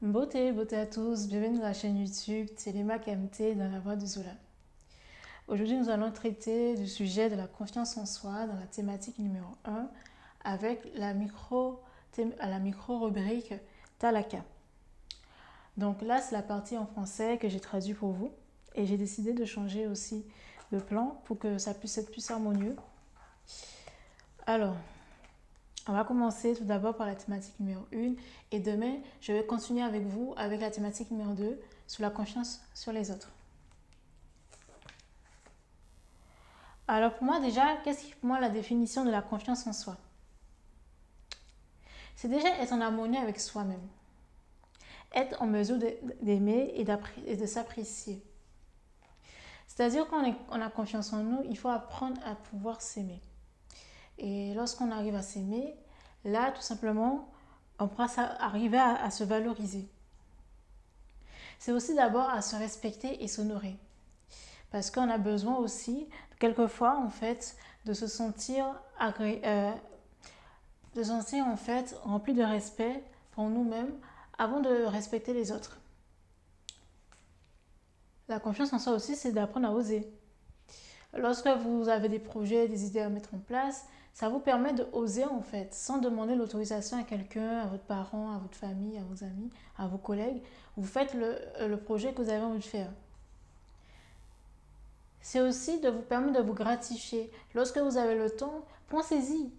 Beauté à tous, bienvenue dans la chaîne YouTube Téléma KMT dans la voix de Zola. Aujourd'hui, nous allons traiter du sujet de la confiance en soi dans la thématique numéro 1 avec la micro-rubrique Talaka. Donc là, c'est la partie en français que j'ai traduit pour vous et j'ai décidé de changer aussi le plan pour que ça puisse être plus harmonieux. Alors, on va commencer tout d'abord par la thématique numéro 1 et demain, je vais continuer avec vous avec la thématique numéro 2 sur la confiance sur les autres. Alors pour moi déjà, qu'est-ce qui est pour moi la définition de la confiance en soi? C'est déjà être en harmonie avec soi-même, être en mesure d'aimer et de s'apprécier. C'est-à-dire quand on a confiance en nous, il faut apprendre à pouvoir s'aimer. Et lorsqu'on arrive à s'aimer, là tout simplement, on pourra arriver à se valoriser. C'est aussi d'abord à se respecter et s'honorer. Parce qu'on a besoin aussi, quelquefois, en fait, de se sentir en fait rempli de respect pour nous-mêmes avant de respecter les autres. La confiance en soi aussi, c'est d'apprendre à oser. Lorsque vous avez des projets, des idées à mettre en place, ça vous permet de oser en fait, sans demander l'autorisation à quelqu'un, à votre parent, à votre famille, à vos amis, à vos collègues. Vous faites le projet que vous avez envie de faire. C'est aussi de vous permettre de vous gratifier. Lorsque vous avez le temps, pensez-y.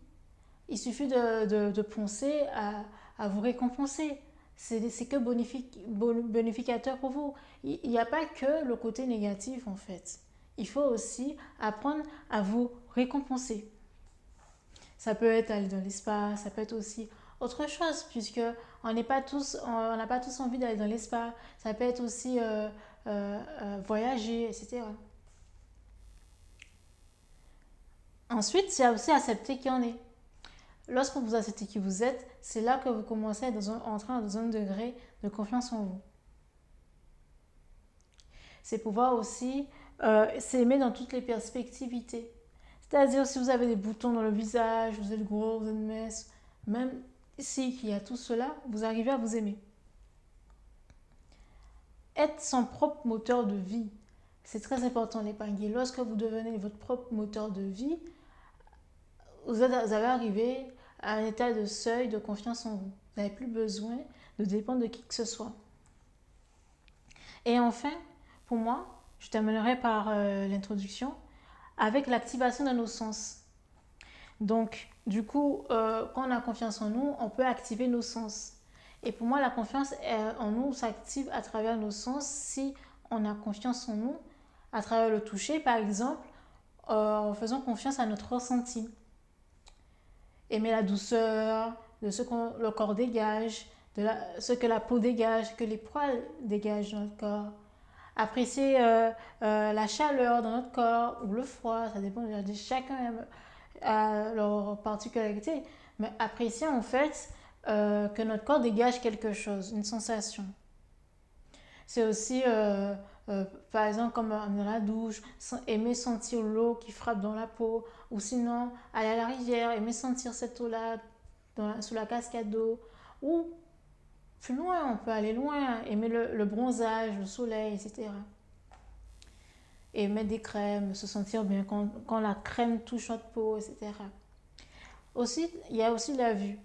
Il suffit de penser à vous récompenser. C'est que bonificateur pour vous. Il n'y a pas que le côté négatif en fait. Il faut aussi apprendre à vous récompenser. Ça peut être aller dans l'espace, ça peut être aussi autre chose, puisque on n'a pas tous envie d'aller dans l'espace. Ça peut être aussi voyager, etc. Ensuite, c'est aussi accepter qui on est. Lorsque vous acceptez qui vous êtes, c'est là que vous commencez à entrer dans un degré de confiance en vous. C'est pouvoir aussi s'aimer dans toutes les perspectivités. C'est-à-dire si vous avez des boutons dans le visage, vous êtes gros, vous êtes mince, même si il y a tout cela, vous arrivez à vous aimer. Être son propre moteur de vie, c'est très important l'épingler. Lorsque vous devenez votre propre moteur de vie, vous avez arrivé à un état de seuil de confiance en vous. Vous n'avez plus besoin de dépendre de qui que ce soit. Et enfin, pour moi, je terminerai par l'introduction avec l'activation de nos sens. Donc, du coup, quand on a confiance en nous, on peut activer nos sens. Et pour moi, la confiance en nous s'active à travers nos sens si on a confiance en nous, à travers le toucher, par exemple, en faisant confiance à notre ressenti. Aimer la douceur, de ce que le corps dégage, ce que la peau dégage, que les poils dégagent dans notre corps. Apprécier la chaleur dans notre corps ou le froid, ça dépend de chacun leur particularité. Mais apprécier en fait que notre corps dégage quelque chose, une sensation. C'est aussi, par exemple, comme dans la douche, aimer sentir l'eau qui frappe dans la peau, ou sinon aller à la rivière, aimer sentir cette eau-là sous la cascade d'eau, ou plus loin, on peut aller loin, aimer le bronzage, le soleil, etc. Et mettre des crèmes, se sentir bien quand la crème touche notre peau, etc. Aussi, il y a aussi la vue.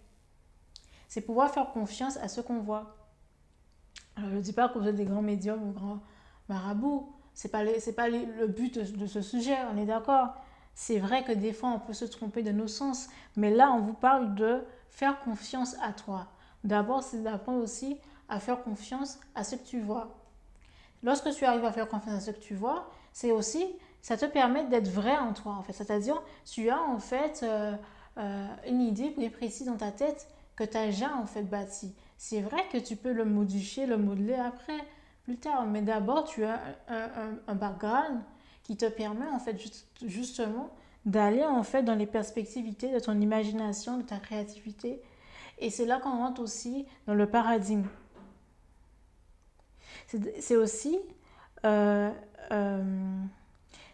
C'est pouvoir faire confiance à ce qu'on voit. Alors, je ne dis pas que vous êtes des grands médiums ou grands marabouts. Ce n'est pas le but de ce sujet, on est d'accord. C'est vrai que des fois, on peut se tromper de nos sens. Mais là, on vous parle de faire confiance à toi. D'abord, c'est d'apprendre aussi à faire confiance à ce que tu vois. Lorsque tu arrives à faire confiance à ce que tu vois, c'est aussi, ça te permet d'être vrai en toi, en fait. C'est-à-dire, tu as en fait une idée bien précise dans ta tête que tu as déjà en fait bâti. C'est vrai que tu peux le modifier, le modeler après, plus tard, mais d'abord tu as un background qui te permet en fait justement d'aller en fait dans les perspectivités de ton imagination, de ta créativité. Et c'est là qu'on rentre aussi dans le paradigme. C'est aussi, euh, euh,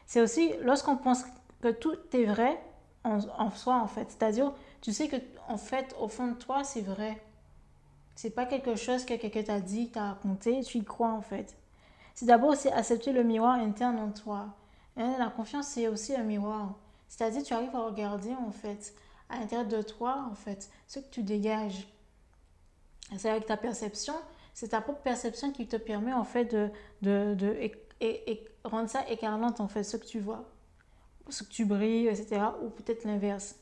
c'est aussi lorsqu'on pense que tout est vrai en soi en fait. C'est-à-dire, tu sais que en fait, au fond de toi, c'est vrai. C'est pas quelque chose que quelqu'un t'a dit, t'a raconté, tu y crois en fait. C'est d'abord aussi accepter le miroir interne en toi. Hein, la confiance, c'est aussi un miroir. C'est-à-dire, tu arrives à regarder en fait, à l'intérieur de toi, en fait, ce que tu dégages. C'est avec ta perception, c'est ta propre perception qui te permet en fait de rendre ça écarlante en fait, ce que tu vois, ce que tu brilles, etc. Ou peut-être l'inverse.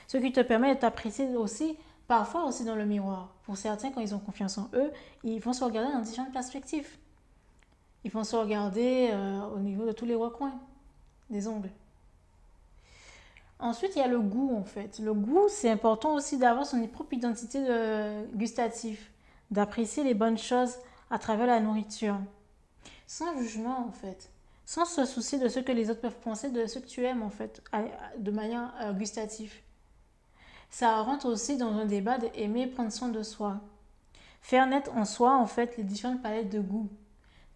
Ce qui te permet de t'apprécier aussi, parfois aussi dans le miroir. Pour certains, quand ils ont confiance en eux, ils vont se regarder dans différentes perspectives. Ils vont se regarder au niveau de tous les recoins des ongles. Ensuite, il y a le goût en fait. Le goût, c'est important aussi d'avoir son propre identité gustative, d'apprécier les bonnes choses à travers la nourriture, sans jugement en fait, sans se soucier de ce que les autres peuvent penser de ce que tu aimes en fait, de manière gustative. Ça rentre aussi dans un débat d'aimer prendre soin de soi. Faire naître en soi en fait les différentes palettes de goût.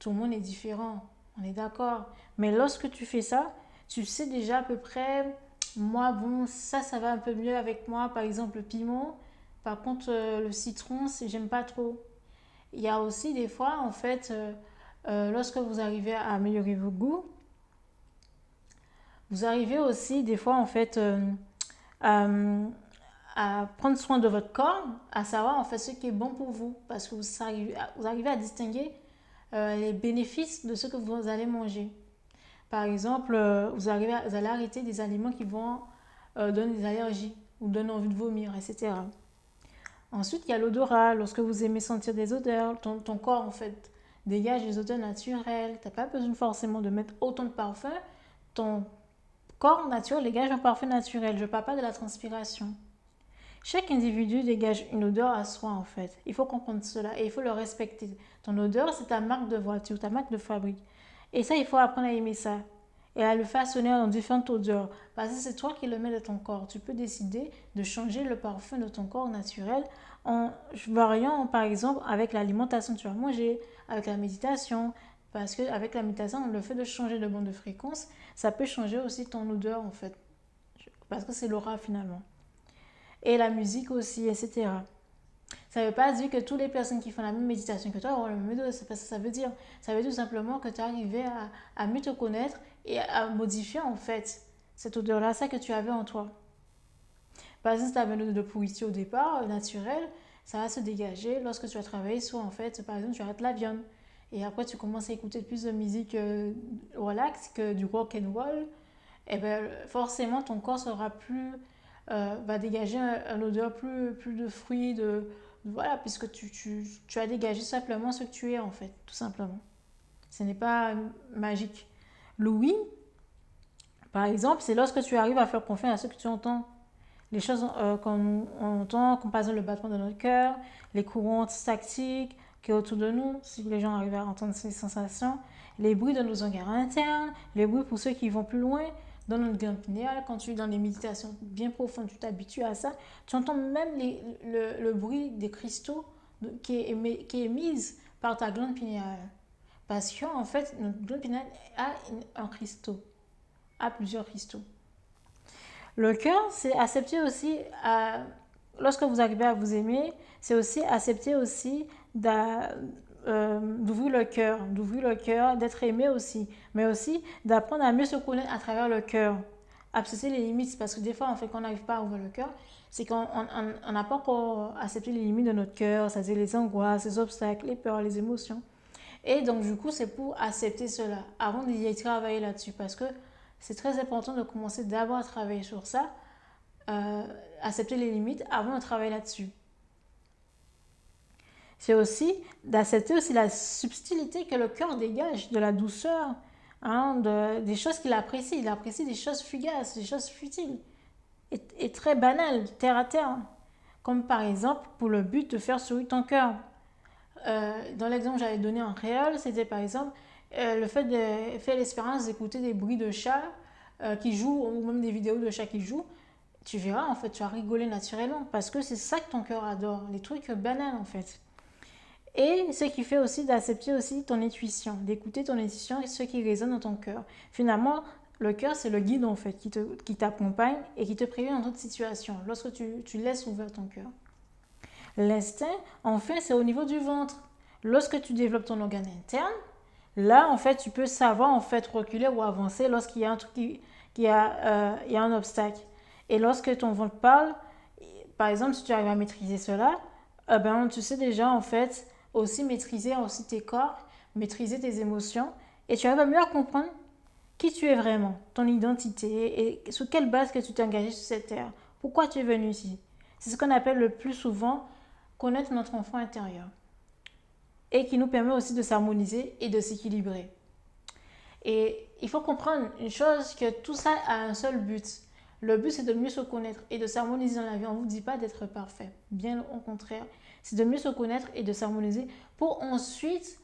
Tout le monde est différent, on est d'accord. Mais lorsque tu fais ça, tu sais déjà à peu près, moi, bon, ça va un peu mieux avec moi. Par exemple, le piment. Par contre, le citron, j'aime pas trop. Il y a aussi des fois, en fait, lorsque vous arrivez à améliorer vos goûts, vous arrivez aussi des fois, en fait, à, à prendre soin de votre corps, à savoir, en fait, ce qui est bon pour vous. Parce que vous arrivez à distinguer les bénéfices de ce que vous allez manger. Par exemple, vous allez arrêter des aliments qui vont donner des allergies ou donner envie de vomir, etc. Ensuite, il y a l'odorat. Lorsque vous aimez sentir des odeurs, ton corps, en fait, dégage des odeurs naturelles. Tu n'as pas besoin forcément de mettre autant de parfum. Ton corps naturel dégage un parfum naturel. Je ne parle pas de la transpiration. Chaque individu dégage une odeur à soi, en fait. Il faut comprendre cela et il faut le respecter. Ton odeur, c'est ta marque de voiture, ta marque de fabrique. Et ça, il faut apprendre à aimer ça. Et à le façonner dans différentes odeurs. Parce que c'est toi qui le mets de ton corps. Tu peux décider de changer le parfum de ton corps naturel en variant, par exemple, avec l'alimentation que tu vas manger, avec la méditation. Parce qu'avec la méditation, le fait de changer de bande de fréquence, ça peut changer aussi ton odeur, en fait. Parce que c'est l'aura, finalement. Et la musique aussi, etc. Ça ne veut pas dire que toutes les personnes qui font la même méditation que toi auront le même odeur. C'est pas ça que ça veut dire. Ça veut dire tout simplement que tu es arrivé à mieux te connaître et à modifier en fait cette odeur-là, ça que tu avais en toi. Par exemple, si tu avais une odeur de pourriture au départ, naturelle, ça va se dégager lorsque tu vas travailler sur en fait, par exemple, tu arrêtes la viande. Et après, tu commences à écouter plus de musique relax que du rock and roll. Et bien, forcément, ton corps sera plus va dégager une odeur plus de fruits, voilà, puisque tu as dégagé simplement ce que tu es en fait, tout simplement. Ce n'est pas magique. L'ouïe, par exemple, c'est lorsque tu arrives à faire confiance à ce que tu entends. Les choses qu'on entend, comme par exemple le battement de notre cœur, les courants tactiques qui est autour de nous, si les gens arrivent à entendre ces sensations, les bruits de nos organes internes, les bruits pour ceux qui vont plus loin, dans notre glande pinéale, quand tu es dans des méditations bien profondes, tu t'habitues à ça, tu entends même le bruit des cristaux qui est émise par ta glande pinéale. Parce qu'en fait, notre glande pinéale a un cristaux, a plusieurs cristaux. Le cœur, c'est accepter aussi, lorsque vous arrivez à vous aimer, c'est aussi accepter aussi d'ouvrir le cœur, d'être aimé aussi, mais aussi d'apprendre à mieux se connaître à travers le cœur. Accepter les limites, parce que des fois, en fait, quand on n'arrive pas à ouvrir le cœur, c'est qu'on n'a pas encore accepté les limites de notre cœur, c'est-à-dire les angoisses, les obstacles, les peurs, les émotions. Et donc, du coup, c'est pour accepter cela, avant d'y travailler là-dessus, parce que c'est très important de commencer d'abord à travailler sur ça, accepter les limites avant de travailler là-dessus. C'est aussi d'accepter aussi la subtilité que le cœur dégage, de la douceur, hein, des choses qu'il apprécie. Il apprécie des choses fugaces, des choses futiles et très banales, terre à terre. Comme par exemple pour le but de faire sourire ton cœur. Dans l'exemple que j'avais donné en réel, c'était par exemple le fait de faire l'expérience d'écouter des bruits de chats qui jouent, ou même des vidéos de chats qui jouent. Tu verras, en fait, tu vas rigoler naturellement parce que c'est ça que ton cœur adore, les trucs banals en fait. Et ce qui fait aussi d'accepter aussi ton intuition, d'écouter ton intuition et ce qui résonne dans ton cœur. Finalement, le cœur, c'est le guide en fait qui t'accompagne et qui te prévient dans toute situation lorsque tu laisses ouvert ton cœur. L'instinct, enfin, c'est au niveau du ventre. Lorsque tu développes ton organe interne, là, en fait, tu peux savoir, en fait, reculer ou avancer lorsqu'il y a un truc il y a un obstacle. Et lorsque ton ventre parle, par exemple, si tu arrives à maîtriser cela, ben, tu sais déjà, en fait, aussi maîtriser aussi tes corps, maîtriser tes émotions, et tu arrives à mieux comprendre qui tu es vraiment, ton identité, et sur quelle base que tu t'es engagé sur cette terre. Pourquoi tu es venu ici. C'est ce qu'on appelle le plus souvent connaître notre enfant intérieur. Et qui nous permet aussi de s'harmoniser et de s'équilibrer. Et il faut comprendre une chose, que tout ça a un seul but. Le but, c'est de mieux se connaître et de s'harmoniser dans la vie. On ne vous dit pas d'être parfait. Bien au contraire. C'est de mieux se connaître et de s'harmoniser pour ensuite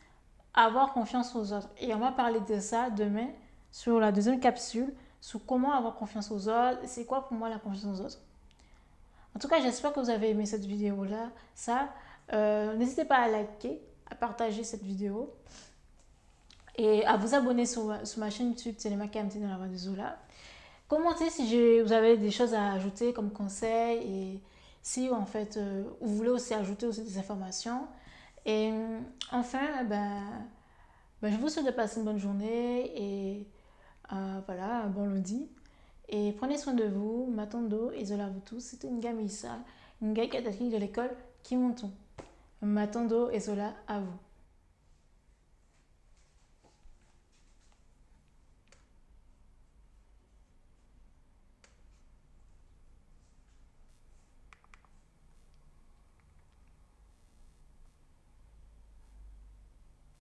avoir confiance aux autres. Et on va parler de ça demain sur la deuxième capsule, sur comment avoir confiance aux autres. C'est quoi pour moi la confiance aux autres. En tout cas, j'espère que vous avez aimé cette vidéo-là. N'hésitez pas à liker, à partager cette vidéo et à vous abonner sur ma chaîne YouTube Téléma KMT dans la voix de Zola. Commentez si vous avez des choses à ajouter comme conseils et si en fait vous voulez aussi ajouter aussi des informations. Et enfin, je vous souhaite de passer une bonne journée et voilà, un bon lundi. Et prenez soin de vous, Matando et Zola vous tous. C'était une gamissa, une gars de l'école qui monte. Matando et Zola à vous.